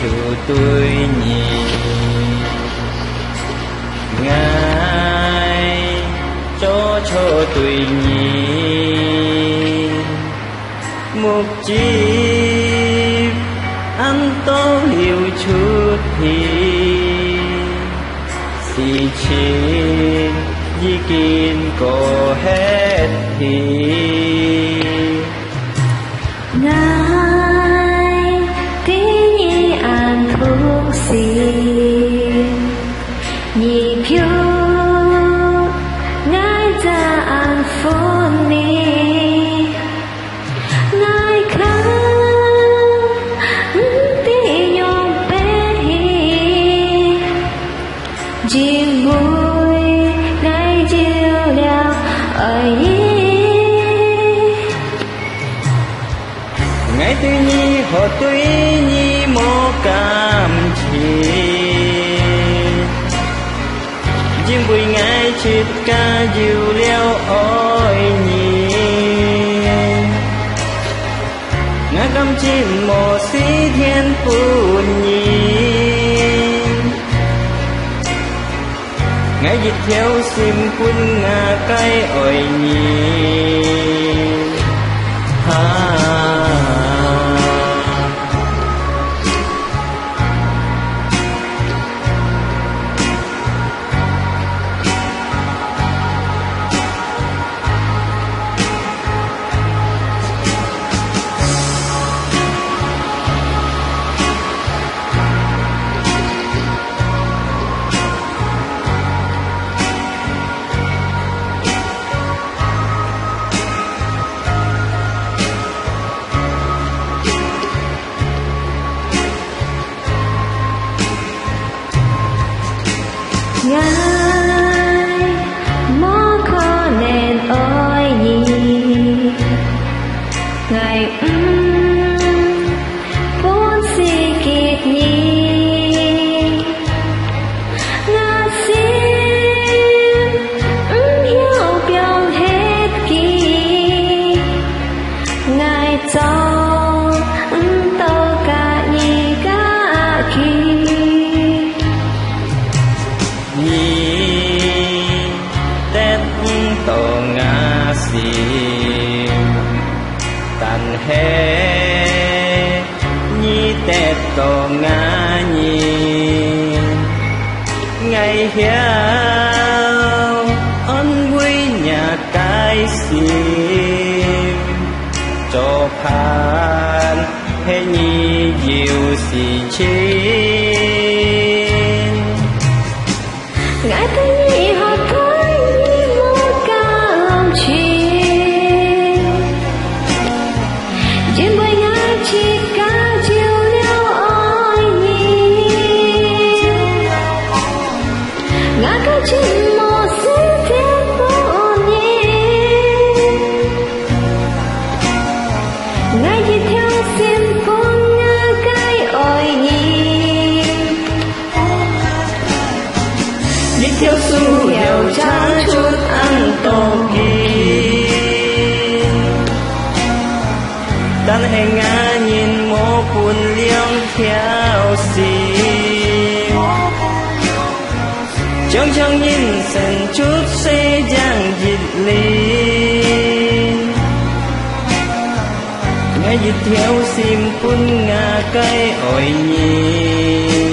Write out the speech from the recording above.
chủ tôi nhỉ. Ngài cho tôi nhìn một chiếc ăn tô liều chút thì si trên di kín có hết thì Ngài tí nhi an thuốc xin nhị phiêu Ngài ra an phôn ni Ngài khăn tí nhôm bé hi riêng vui Ngài chiều đeo ở Ngài tuy nhi họ tuy nhi mô cảm chi riêng vui Ngài chết ca diệu leo ôi nhi Ngài cảm chi mô sĩ thiên phu nhi Ngài dịch theo sim quân Nga cái ôi nhi Ngài mô khó nên ôi nhi Ngài vốn si kiệt nhi Ngài xin hiểu biểu hết kỳ Ngài cho tâu cả nhi cả kỳ tổ ngã sim tàn hết nhi tết tổ ngã nhi ngày hiếu ân vui nhà cái sim cho phan thế nhi diệu xì chi ngài thấy nhi họ thôi Chính một sĩ thiên vô nhìn Ngài đi theo xiêm phong Nga cái ôi nhìn đi theo xu hèo tráng chút ăn tô kỳ tan hệ Nga nhìn mô phun liêng theo xiêm Trong nhìn sân chút xe giang dịch lên Ngài dịch theo sim phun Nga cái ôi nhìn